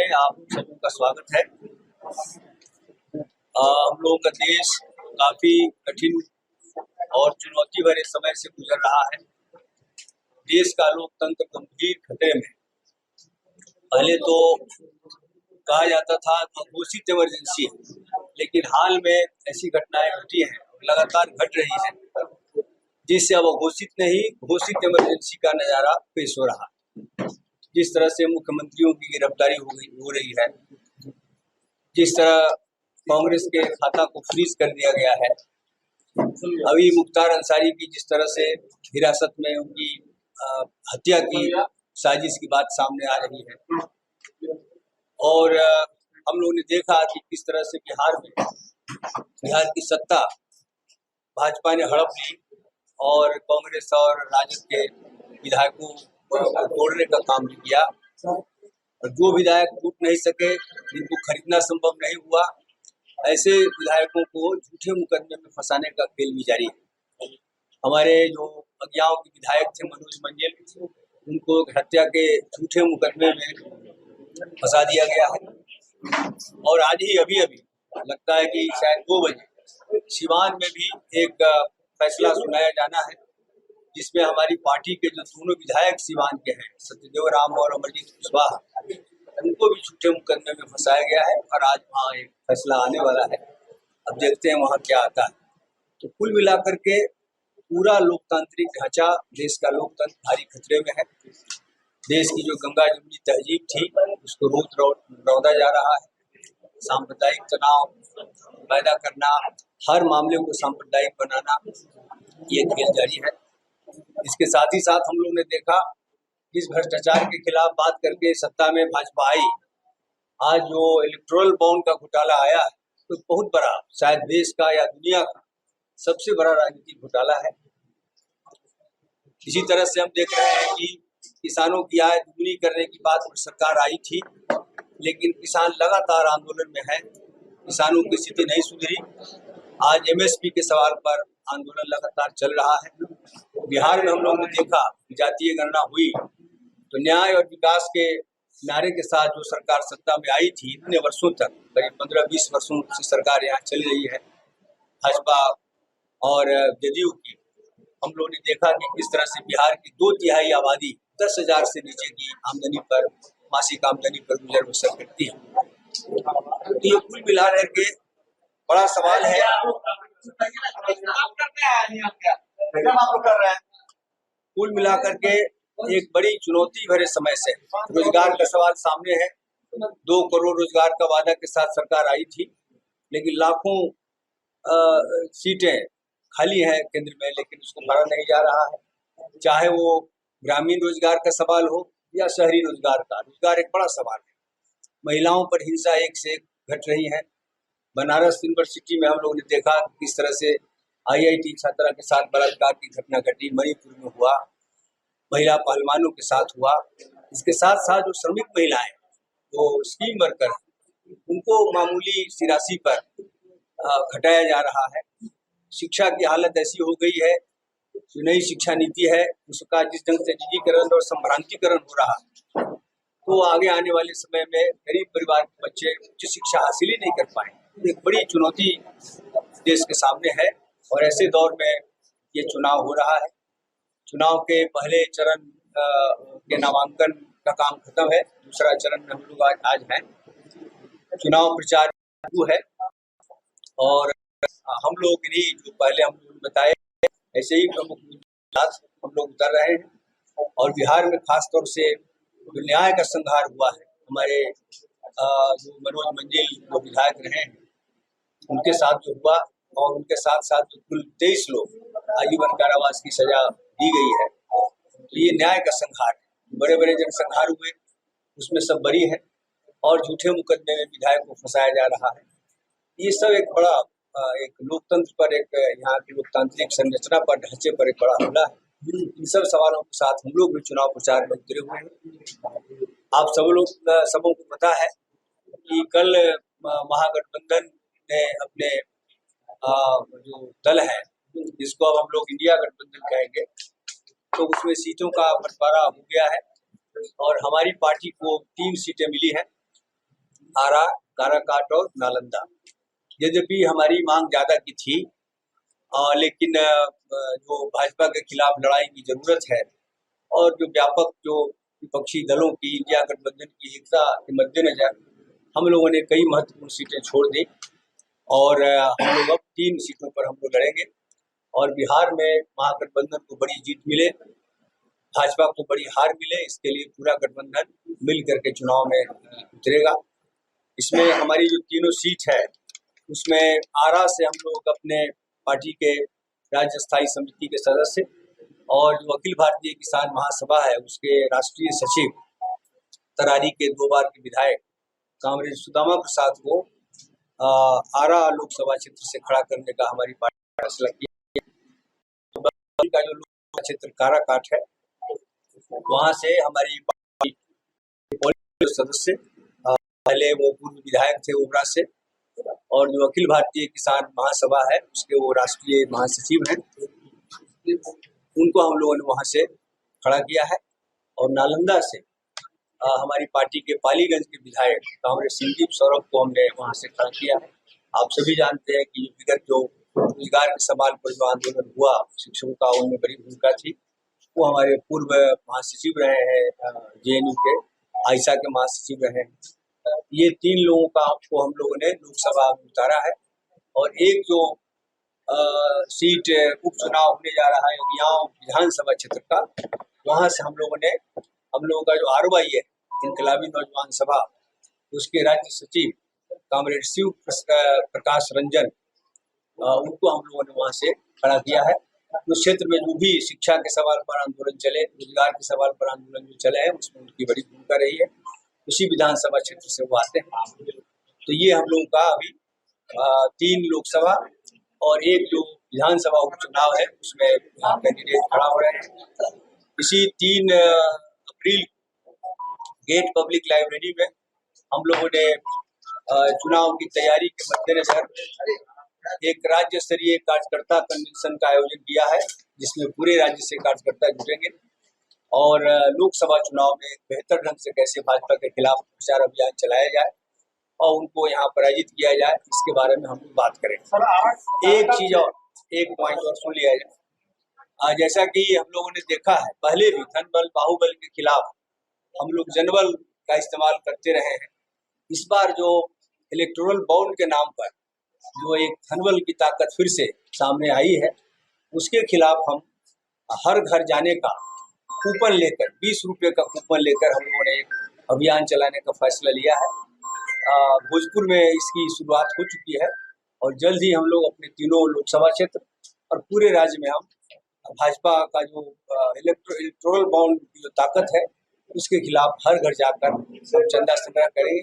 में आप सबों का स्वागत है। हम लोगों का देश काफी कठिन और चुनौती भरे समय से गुजर रहा है। देश का लोकतंत्र गंभीर खतरे में। पहले तो कहा जाता था घोषित इमरजेंसी है, लेकिन हाल में ऐसी घटनाएं घटी हैं, लगातार घट रही हैं, जिससे अब घोषित नहीं घोषित इमरजेंसी का नजारा पेश हो रहा है। जिस तरह से मुख्यमंत्रियों की गिरफ्तारी हो रही है, जिस तरह कांग्रेस के खाता को फ्रीज कर दिया गया है, अभी मुख्तार अंसारी की जिस तरह से हिरासत में उनकी हत्या की साजिश की बात सामने आ रही है, और हम लोगों ने देखा कि किस तरह से बिहार की सत्ता भाजपा ने हड़प ली और कांग्रेस और राजद के विधायकों को तोड़ने का काम भी किया। और जो विधायक टूट नहीं सके, जिनको खरीदना संभव नहीं हुआ, ऐसे विधायकों को झूठे मुकदमे में फंसाने का खेल भी जारी है। हमारे जो अज्ञाओं के विधायक थे मनोज मंजिल, उनको हत्या के झूठे मुकदमे में फंसा दिया गया है। और आज ही अभी लगता है कि शायद 2 बजे सिवान में भी एक फैसला सुनाया जाना है, जिसमें हमारी पार्टी के जो दोनों विधायक सिवान के हैं, सत्यदेव राम और अमरजीत कुशवाहा, उनको भी झूठे मुकदमे में फंसाया गया है और आज वहाँ एक फैसला आने वाला है। अब देखते हैं वहाँ क्या आता है। तो कुल मिलाकर के पूरा लोकतांत्रिक ढांचा, देश का लोकतंत्र भारी खतरे में है। देश की जो गंगा जमुनी तहजीब थी, उसको रौंदा जा रहा है। सांप्रदायिक तनाव पैदा करना, हर मामले को सांप्रदायिक बनाना, ये खेल जारी है। इसके साथ ही साथ हम लोग ने देखा इस भ्रष्टाचार के खिलाफ बात करके सत्ता में भाजपा आई। आज जो इलेक्टोरल बॉन्ड का घोटाला आया है, तो बहुत बड़ा, शायद देश का या दुनिया का सबसे बड़ा राजनीतिक घोटाला है। इसी तरह से हम देख रहे हैं कि किसानों की आय दुगनी करने की बात पर सरकार आई थी, लेकिन किसान लगातार आंदोलन में है, किसानों की स्थिति नहीं सुधरी। आज एमएसपी के सवाल पर आंदोलन लगातार चल रहा है। बिहार में हम लोगों ने देखा जातीय गणना हुई, तो न्याय और विकास के नारे के साथ जो सरकार सत्ता में आई थी, इतने वर्षों तक, करीब 15-20 वर्षों से सरकार यहाँ चल रही है, भाजपा और जदयू की। हम लोगों ने देखा कि किस तरह से बिहार की 2/3 आबादी 10,000 से नीचे की आमदनी पर, मासिक आमदनी पर गुजर बसर करती है। तो ये कुल मिला करके बड़ा सवाल है। कुल मिलाकर के एक बड़ी चुनौती भरे समय से रोजगार का सवाल सामने है। 2 करोड़ रोजगार का वादा के साथ सरकार आई थी, लेकिन लाखों सीटें खाली हैं केंद्र में, लेकिन उसको भरा नहीं जा रहा है। चाहे वो ग्रामीण रोजगार का सवाल हो या शहरी रोजगार का, रोजगार एक बड़ा सवाल है। महिलाओं पर हिंसा एक से एक घट रही है। बनारस यूनिवर्सिटी में हम लोगों ने देखा किस तरह से IIT छात्रा के साथ बलात्कार की घटना घटी, मणिपुर में हुआ, महिला पहलवानों के साथ हुआ। इसके साथ साथ जो श्रमिक महिलाएं, जो स्कीम वर्कर, उनको मामूली सी राशि पर घटाया जा रहा है। शिक्षा की हालत ऐसी हो गई है, जो नई शिक्षा नीति है उसका जिस ढंग से निजीकरण और संभ्रांतीकरण हो रहा है, तो आगे आने वाले समय में गरीब परिवार के बच्चे उच्च शिक्षा हासिल ही नहीं कर पाएंगे। एक बड़ी चुनौती देश के सामने है, और ऐसे दौर में ये चुनाव हो रहा है। चुनाव के पहले चरण के नामांकन का काम खत्म है, दूसरा चरण में हम लोग आज हैं। चुनाव प्रचार शुरू है, और हम लोग नहीं, जो पहले हम लोग बताए, ऐसे ही प्रमुख मुद्दे हम लोग उतर रहे हैं। और बिहार में खास तौर से जो न्याय का संघार हुआ है, हमारे जो मनोज मंजिल जो विधायक रहे हैं, उनके साथ जो हुआ, और उनके साथ साथ जो कुल 23 लोग आजीवन कारावास की सजा दी गई है, तो ये न्याय का संघार है। बड़े बड़े जनसंहार हुए, उसमें सब बरी है, और झूठे मुकदमे में विधायक को फंसाया जा रहा है। ये सब एक बड़ा, एक लोकतंत्र पर, एक यहाँ की लोकतांत्रिक संरचना पर, ढांचे पर एक बड़ा हमला है। इन सब सवालों के साथ हम लोग भी चुनाव प्रचार में उतरे हुए हैं। आप सबों को पता है कि कल महागठबंधन ने अपने जो दल है, जिसको अब हम लोग इंडिया गठबंधन कहेंगे, तो उसमें सीटों का बंटवारा हो गया है, और हमारी पार्टी को 3 सीटें मिली हैं। आरा, काराकाट और नालंदा। यद्यपि हमारी मांग ज्यादा की थी, लेकिन जो भाजपा के खिलाफ लड़ाई की जरूरत है और जो व्यापक जो विपक्षी दलों की इंडिया गठबंधन की एकता के मद्देनजर हम लोगों ने कई महत्वपूर्ण सीटें छोड़ दी और हम लोग अब 3 सीटों पर हम लोग लड़ेंगे और बिहार में महागठबंधन को बड़ी जीत मिले, भाजपा को बड़ी हार मिले, इसके लिए पूरा गठबंधन मिल करके चुनाव में उतरेगा। इसमें हमारी जो तीनों सीट है उसमें आरा से हम लोग अपने पार्टी के राज्य स्थायी समिति के सदस्य और जो अखिल भारतीय किसान महासभा है उसके राष्ट्रीय सचिव तरारी के 2 बार के विधायक कामरेज सुदामा प्रसाद को आरा लोकसभा क्षेत्र से खड़ा करने का हमारी पार्टी ने फैसला किया। तो का जो लोकसभा क्षेत्र काराकाट है वहां से हमारी पार्टी सदस्य पहले वो पूर्व विधायक थे ओबरा से और जो अखिल भारतीय किसान महासभा है उसके वो राष्ट्रीय महासचिव हैं, उनको हम लोगों ने वहां से खड़ा किया है। और नालंदा से हमारी पार्टी के पालीगंज के विधायक कांग्रेस संदीप सौरभ को हमने वहां से खड़ा किया है। आप सभी जानते हैं कि विगत जो रोजगार के सवाल पर जो आंदोलन हुआ शिक्षकों का, उनमें बड़ी भूमिका थी। वो हमारे पूर्व महासचिव रहे हैं, जेएनयू के आयशा के महासचिव रहे हैं। ये 3 लोगों का आपको हम लोगों ने लोकसभा में उतारा है और एक जो सीट उपचुनाव होने जा रहा है उदियाओं विधानसभा क्षेत्र का, वहां से हम लोगों का जो आरवाई है इनकलाबी नौजवान सभा, उसके राज्य सचिव कामरेड शिव प्रकाश रंजन, उनको हम लोगों ने वहां से खड़ा किया है। उस क्षेत्र में जो भी शिक्षा के सवाल पर आंदोलन चले, रोजगार के सवाल पर आंदोलन जो चले हैं उसमें उनकी बड़ी भूमिका रही है। उसी विधानसभा क्षेत्र से वो आते हैं। तो ये हम लोगों का अभी 3 लोकसभा और एक जो विधानसभा उपचुनाव है उसमें कैंडिडेट खड़ा हो रहे हैं। इसी 3 अप्रैल गेट पब्लिक लाइब्रेरी में हम लोगों ने चुनाव की तैयारी के मद्देनजर एक राज्य स्तरीय कार्यकर्ता कन्वेंशन का आयोजन किया है, जिसमें पूरे राज्य से कार्यकर्ता जुटेंगे और लोकसभा चुनाव में बेहतर ढंग से कैसे भाजपा के खिलाफ प्रचार अभियान चलाया जाए और उनको यहाँ पराजित किया जाए, इसके बारे में हम लोग बात करेंगे। एक चीज और, एक पॉइंट और सुन लिया जाए। जैसा कि हम लोगों ने देखा है, पहले भी धनबल बाहुबल के खिलाफ हम लोग जनबल का इस्तेमाल करते रहे हैं। इस बार जो इलेक्टोरल बॉन्ड के नाम पर जो एक धनबल की ताकत फिर से सामने आई है, उसके खिलाफ हम हर घर जाने का कूपन लेकर 20 रुपये का कूपन लेकर हम लोगों ने एक अभियान चलाने का फैसला लिया है। भोजपुर में इसकी शुरुआत हो चुकी है और जल्द ही हम लोग अपने तीनों लोकसभा क्षेत्र और पूरे राज्य में हम भाजपा का जो इलेक्टोरल बॉन्ड की जो ताकत है उसके खिलाफ हर घर जाकर चंदा संग्रह करेंगे।